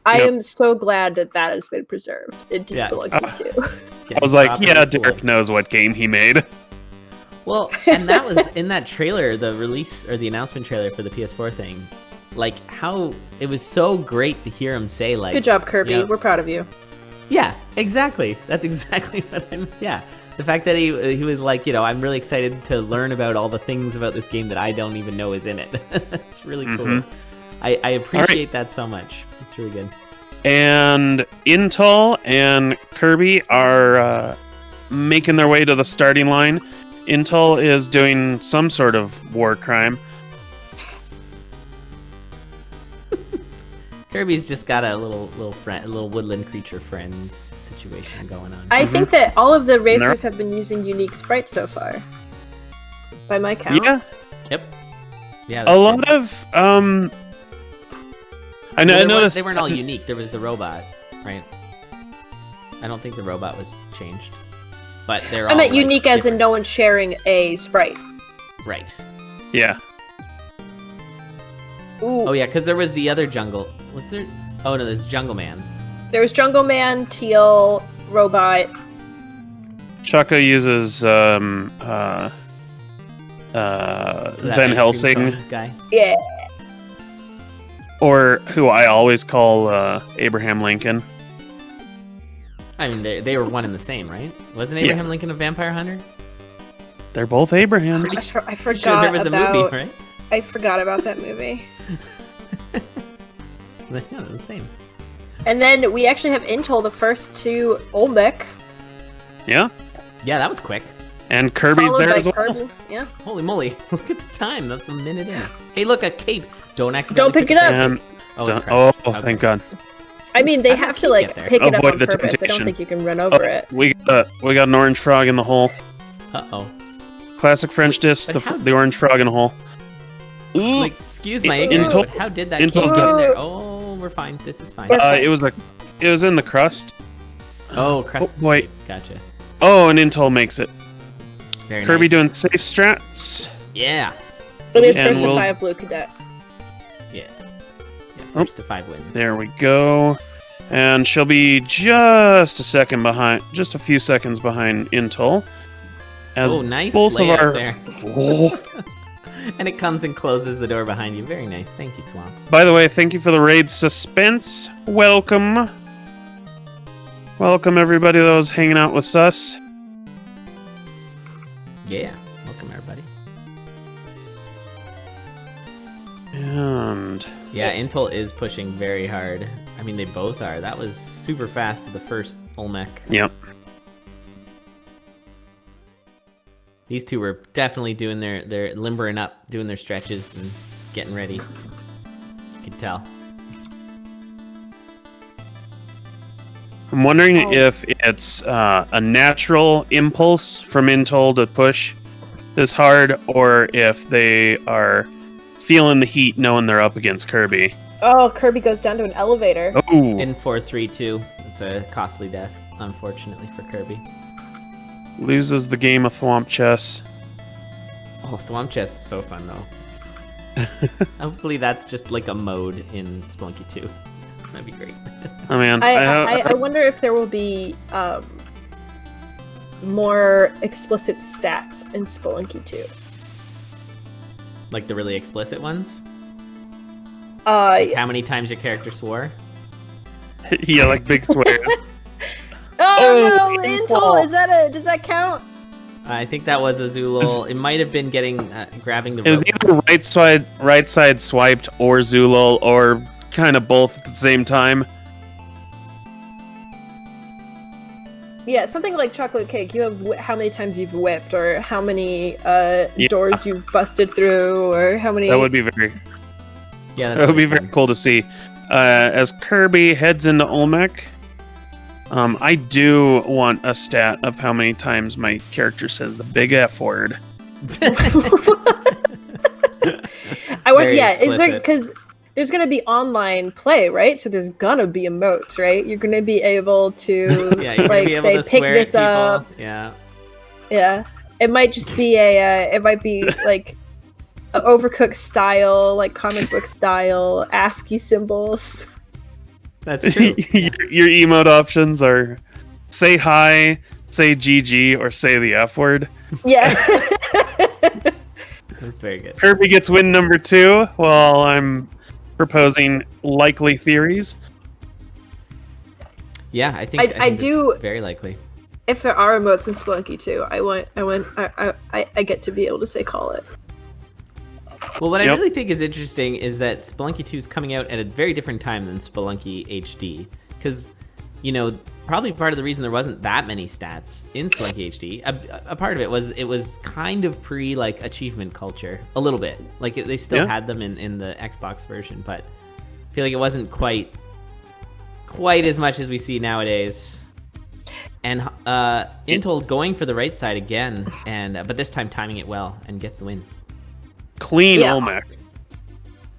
I Yep. am so glad that has been preserved into Yeah. Spelunky 2. I was like, properly yeah, spoiled. Derek knows what game he made. Well, and that was in that trailer, the release or the announcement trailer for the PS4 thing. Like how it was so great to hear him say, like, Good job, Kirby. you know, We're proud of you. yeah, exactly. That's exactly what I'm. Yeah, the fact that he was like, I'm really excited to learn about all the things about this game that I don't even know is in it. It's really cool. I appreciate that so much. It's really good. And Intel and Kirby are making their way to the starting line. Intel is doing some sort of war crime. Kirby's just got a little woodland creature friends situation going on. I think that all of the racers have been using unique sprites so far. By my count. Yeah, Yep. Yeah. a that's lot good. of I Well, noticed they weren't all unique. There was the robot, right? I don't think the robot was changed, but they're all. I meant like, unique as in different. no one's sharing a sprite. Right. Yeah, Ooh. Oh yeah, because there was the other jungle. Was there? Oh no, there's Jungle Man. There was Jungle Man, Teal, Robot. Chaka uses Van That ice cream Helsing, cone guy. Yeah. or who I always call Abraham Lincoln. I mean, they were one and the same, right? Wasn't Abraham Lincoln a vampire hunter? They're both Abrahams. I Sure, forgot there was about. a movie, right? I forgot about that movie. Yeah, they're the same. And then we actually have Intel, the first to Olmec. Yeah, Yeah, that was quick. and Kirby's followed there by as well. Kirby. Yeah. Holy moly! Look at the time. That's a minute in. Hey, look, a cape. Don't accidentally Don't pick it up. And Oh, done- it's crap. oh, Okay. thank God. I mean, they How did have the to kid like get there? pick it up Avoid on the purpose. I don't temptation. think you can run Oh, over it. we got an orange frog in the hole. Uh-oh. Classic French dish, But how- the orange frog in the hole. Ooh, Like, excuse my ignorance, Intel- but how did that Intel's cape get in good. there? Oh, we're fine. This is fine. it was in the crust. Oh, crust. Oh, boy. Gotcha. Oh, and Intel makes it. Very Kirby nice. doing safe strats. Yeah. It is And first to we'll- 5 Blue Cadet. Yeah. First to 5 wins. There we go. And she'll be just a few seconds behind Intel. As Oh, nice both of layout our there. Oh. And it comes and closes the door behind you. Very nice. Thank you, Swamp. By the way, thank you for the raid suspense. Welcome. Welcome everybody that was hanging out with us. Yeah. Welcome, everybody. And Yeah, Intel is pushing very hard. I mean, they both are. That was super fast to the first Olmec. yep. These two were definitely doing their limbering up, doing their stretches and getting ready. You could tell. I'm wondering Oh. if it's a natural impulse from Intel to push this hard, or if they are feeling the heat knowing they're up against Kirby. Oh, Kirby goes down to an elevator. Oh, In 4-3-2. It's a costly death, unfortunately, for Kirby. loses the game of Thwomp Chess. Oh, Thwomp Chess is so fun, though. Hopefully that's just like a mode in Spelunky 2. That'd be great. Oh man, I wonder if there will be more explicit stats in Spelunky 2. Like the really explicit ones? Like how many times your character swore? yeah, like big swears. Oh, no, Intel. Intel, does that count? I think that was Azulul. It might have been grabbing the It was rope. either right side swiped or Zulul, or kind of both at the same time. Yeah, something like chocolate cake. You have how many times you've whipped, or how many doors you've busted through, or how many. That would be very Yeah, that would be very cool to see. As Kirby heads into Olmec, I do want a stat of how many times my character says the big F word. I would. Very Yeah, is there explicit. because there's gonna be online play, right? So there's gonna be emotes, right? You're gonna be able to Yeah, you're gonna like be able say to pick swear this at people. up. Yeah. Yeah, it might just be it might be like a Overcooked style, like comic book style ASCII symbols. That's true. Your emote options are say hi, say GG, or say the F word. Yeah. That's very good. Kirby gets win number 2 while I'm proposing likely theories. Yeah, I think I do- it's very likely. If there are emotes in Spelunky 2, I get to be able to say call it. Well, what I Yep. really think is interesting is that Spelunky 2 is coming out at a very different time than Spelunky HD. Because, probably part of the reason there wasn't that many stats in Spelunky HD, a part of it was kind of pre, achievement culture. A little bit. They still had them in the Xbox version, but I feel like it wasn't quite as much as we see nowadays. And Intold going for the right side again, but this time timing it well and gets the win. Clean Yeah. Olmec.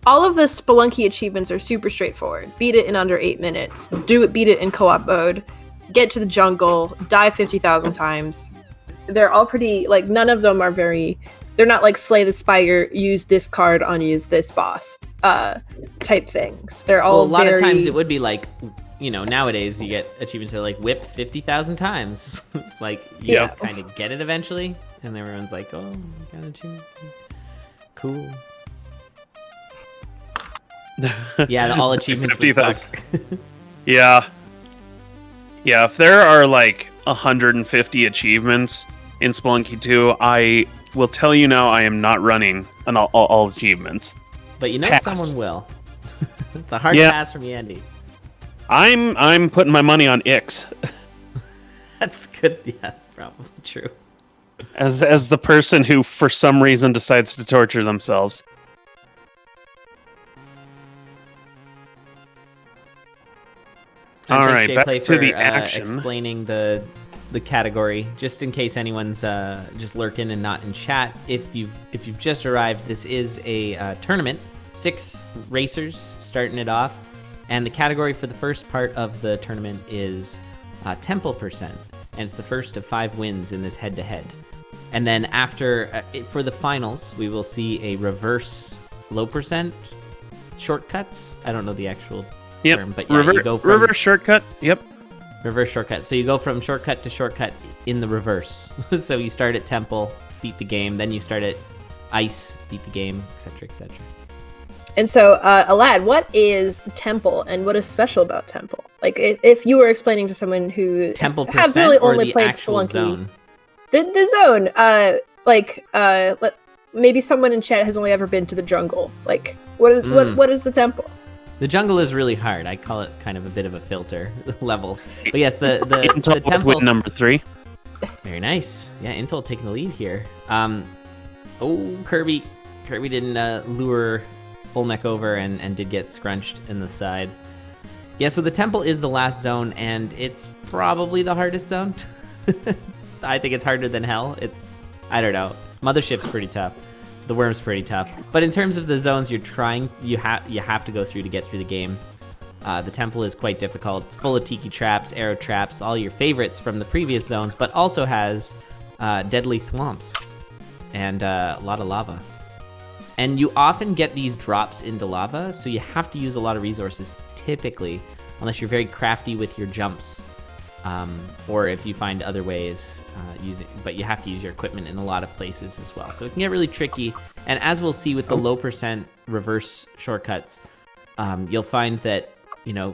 All of the Spelunky achievements are super straightforward. Beat it in under 8 minutes. Beat it in co-op mode. Get to the jungle. Die 50,000 times. They're all pretty, none of them are very... They're not like slay the spider, use this card on use this boss type things. They're all Well, a lot very... of times it would be nowadays you get achievements that are like whip 50,000 times. It's like you Yeah. just kind of get it eventually, and everyone's like, "Oh, you got an achievement. Cool." Yeah, all achievements would 50,000. suck. Yeah. Yeah, if there are 150 achievements in Spelunky 2, I will tell you now I am not running on all achievements. But Pass. someone will. It's a hard Yeah. pass from Yandy. I'm putting my money on Ix That's good. Yeah, that's probably true. as the person who for some reason decides to torture themselves. And All thanks, right, back Jay Play, to the for, action. explaining the category, just in case anyone's just lurking and not in chat. If you've just arrived, this is a tournament. 6 racers starting it off, and the category for the first part of the tournament is Temple percent, and it's the first of 5 wins in this head-to-head. And then after for the finals, we will see a reverse low percent shortcuts. I don't know the actual term, but yeah, you go from reverse shortcut. Yep. reverse shortcut. So you go from shortcut to shortcut in the reverse. So you start at Temple, beat the game, then you start at Ice, beat the game, etc., etc. And so, Alad, what is Temple, and what is special about Temple? Like, if you were explaining to someone who Temple have percent really or only the played actual Spelunky, zone? the zone, maybe someone in chat has only ever been to the jungle. Like, what is the Temple? The jungle is really hard. I call it kind of a bit of a filter level. But yes, the Intel with Temple. win number 3. Very nice. Yeah, Intel taking the lead here. Kirby didn't lure Olmec over and did get scrunched in the side. Yeah, so the Temple is the last zone, and it's probably the hardest zone. I think it's harder than Hell. I don't know. Mothership's pretty tough. The Worm's pretty tough. But in terms of the zones you have to go through to get through the game, the Temple is quite difficult. It's full of tiki traps, arrow traps, all your favorites from the previous zones, but also has deadly thwomps and a lot of lava. And you often get these drops into lava, so you have to use a lot of resources typically, unless you're very crafty with your jumps, or if you find other ways but you have to use your equipment in a lot of places as well. So it can get really tricky. And as we'll see with the low percent reverse shortcuts, you'll find that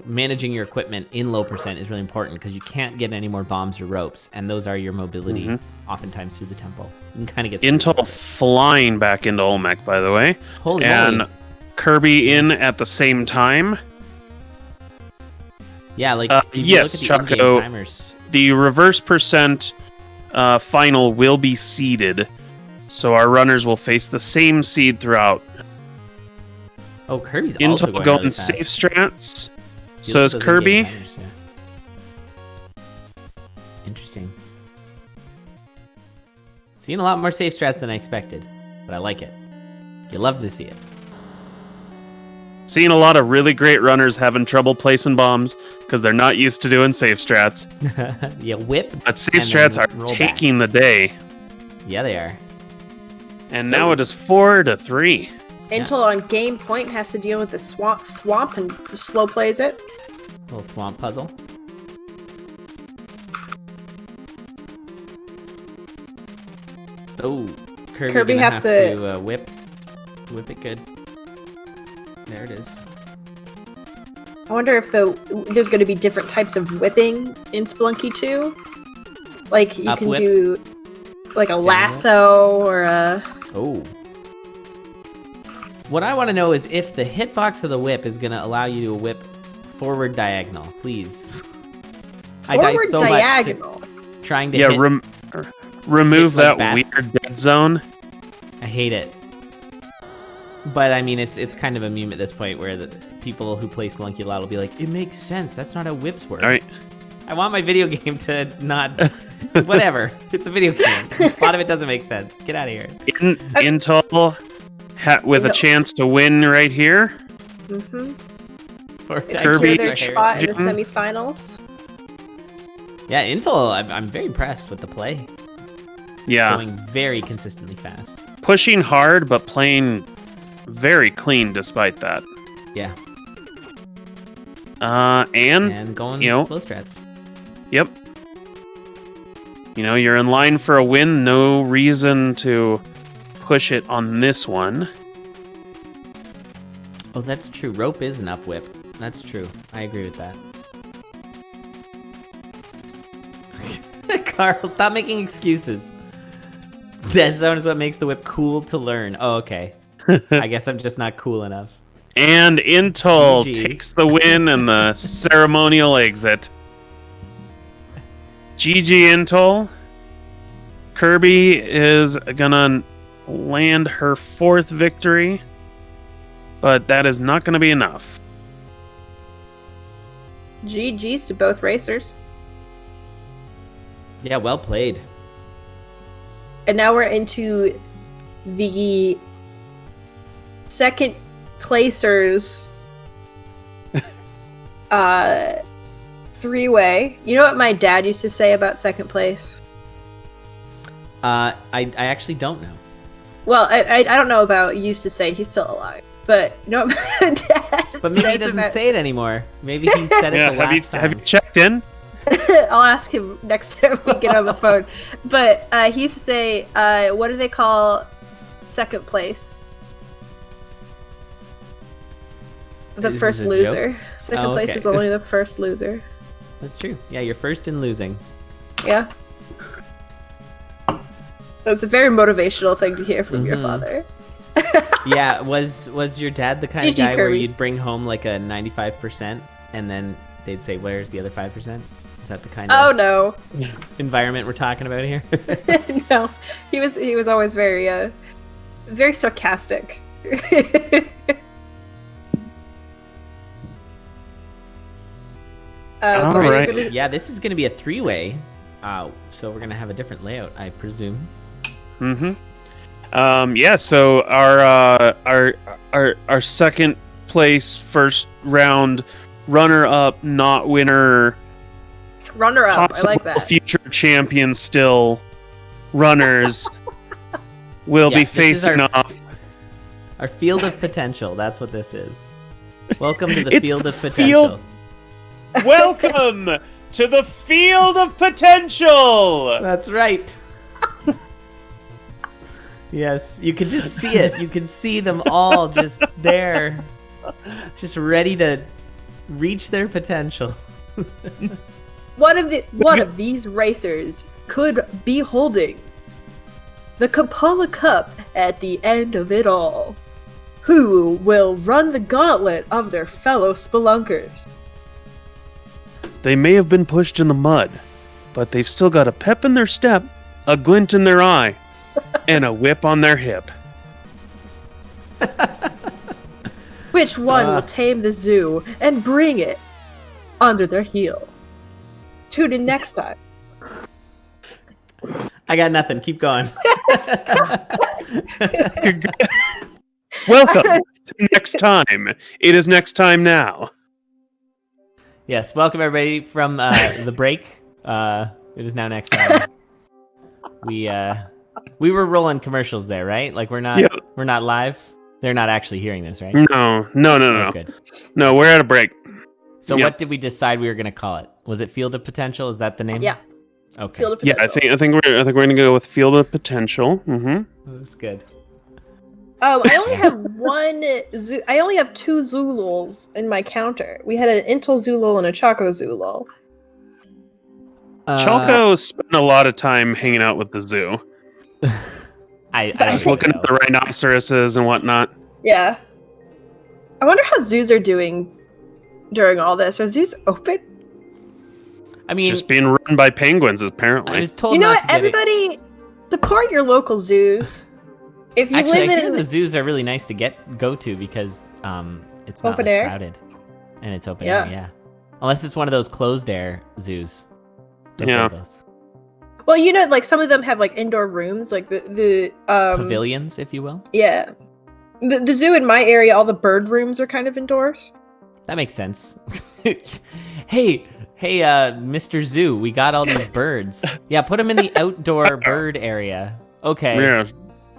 managing your equipment in low percent is really important, because you can't get any more bombs or ropes, and those are your mobility oftentimes through the Temple. You can kind of get Intel flying back into Olmec, by the way. Holy and moly. Kirby in at the same time. Yeah, if you yes, look at the in-game Choco, timers. the reverse percent final will be seeded, so our runners will face the same seed throughout. Oh, Kirby's also Intel going going really fast. safe strats. If you So look is at those in-game Kirby. timers, yeah. Interesting. Seeing a lot more safe strats than I expected, but I like it. You love to see it. Seeing a lot of really great runners having trouble placing bombs because they're not used to doing safe strats. You whip. But safe and strats then are roll back. taking the day. Yeah, they are. And So now it it's- is 4-3. Intel on game point has to deal with the swamp and slow plays it. Little swamp puzzle. Oh, Kirby gonna have have to- to whip it good. There it is. I wonder if there's going to be different types of whipping in Spelunky 2. Like, you Up can whip? do, like, a whip? lasso or a... Oh. What I want to know is if the hitbox of the whip is going to allow you to whip forward diagonal, please. I die Forward so much diagonal. trying to Yeah, hit. remove hit like that bats. weird dead zone. I hate it. But I mean, it's kind of a meme at this point where the people who play Spelunky a lot will be like, "It makes sense. That's not how whips work." All right. I want my video game to not. Whatever. It's a video game. A lot of it doesn't make sense. Get out of here. Intel with a No. chance to win right here. Mm-hmm. Or Kirby- Secure their spot in the Jim? semifinals. Yeah, Intel. I'm very impressed with the play. Yeah, Going very consistently fast. pushing hard but playing very clean despite that. Yeah, And going you know- slow strats. yep. You know, you're in line for a win. No reason to push it on this one. Oh, that's true. Rope is an up whip. That's true. I agree with that. Carl, stop making excuses. Dead zone is what makes the whip cool to learn. Oh, okay. I guess I'm just not cool enough. And Intel GG. takes the win and the ceremonial exit. GG Intel. Kirby is gonna land her 4th victory, but that is not gonna be enough. GG's to both racers. Yeah, well played. And now we're into the second placers three-way. You know what my dad used to say about second place? I actually don't know. Well, I don't know about used to say, he's still alive. But you know what my dad But maybe he says doesn't about- say it anymore. Maybe he said it Yeah, the last time. have you checked in? I'll ask him next time we get on the phone. But he used to say, what do they call second place? The Is first this a loser. Second Oh, place okay. is only the first loser. That's true. Yeah, you're first in losing. Yeah. That's a very motivational thing to hear from your Mhm. father. Yeah, was your dad the kind of GG guy where Kirby. you'd bring home like a 95% and then they'd say, "Where's the other 5%?" Is that the kind Oh of no. environment we're talking about here? No. He was always very very sarcastic. All but we're right. gonna- Yeah, this is going to be a three-way. So we're going to have a different layout, I presume. Mm-hmm. Yeah. So our second place, first round runner-up, not winner, runner up. I possible like that. future champion, still runners will Yeah, be this is facing our- off. Our field of potential, that's what this is. Welcome to the It's field the of potential. Welcome to the field of potential. That's right. Yes, you can just see it. You can see them all just there, just ready to reach their potential. One of these racers could be holding the Kapala Cup at the end of it all. Who will run the gauntlet of their fellow spelunkers? They may have been pushed in the mud, but they've still got a pep in their step, a glint in their eye, and a whip on their hip. Which one will tame the zoo and bring it under their heel? Tune in next time. I got nothing. Keep going. Welcome to next time. It is next time now. Yes, welcome everybody from the break. It is now next time. We were rolling commercials there, right? Like we're not live. They're not actually hearing this, right? No. Oh, good. No, we're at a break. So Yep. what did we decide we were going to call it? Was it Field of Potential? Is that the name? Yeah. Okay. Field of Yeah, Potential. I think we're gonna go with Field of Potential. That's good. I only have I only have 2 Zululs in my counter. We had an Intel Zulul and a Choco Zulul. Chalco spent a lot of time hanging out with the zoo, I But I don't think- looking know. at the rhinoceroses and whatnot. Yeah. I wonder how zoos are doing during all this. Are zoos open? I mean, Just being run by penguins, I apparently. was told You know not what? to get it. Everybody support your local zoos. If you Actually, I live hear in the zoos are really nice to go to because it's not Open like, air? crowded and it's open Yeah. air. Yeah, unless it's one of those closed air zoos. Don't Yeah. go to those. well, you know, like some of them have like indoor rooms, like the Pavilions, if you will. Yeah. The zoo in my area, all the bird rooms are kind of indoors. That makes sense. hey, Mr. Zoo, we got all these birds. Yeah, put them in the outdoor bird area. Okay. Yeah.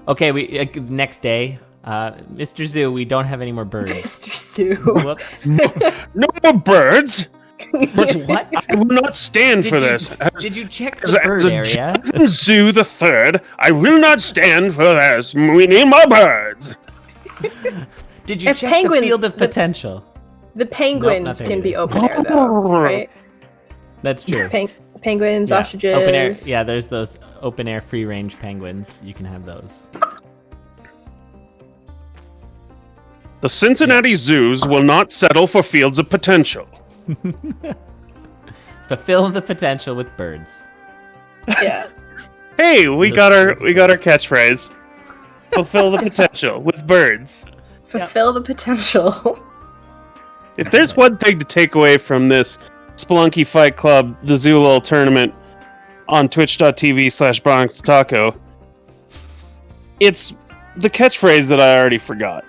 Okay. We next day, Mr. Zoo, we don't have any more birds. Mr. Zoo. Whoops. No more birds. But what? I will not stand for this. Did you check As the a- bird as a area? Zoo the Third, I will not stand for this. We need more birds. Did you If check penguins- the field of the- potential? The penguins nothing can be either. open air though, right? That's true. Penguins, Yeah, ostriches. open air. Yeah, there's those open air free range penguins. You can have those. The Cincinnati zoos will not settle for fields of potential. Fulfill the potential with birds. Yeah. Hey, we got our catchphrase. Fulfill the potential with birds. Fulfill the potential. If there's one thing to take away from this Spelunky Fight Club, the Zulul tournament on twitch.tv/Bronx Taco, it's the catchphrase that I already forgot.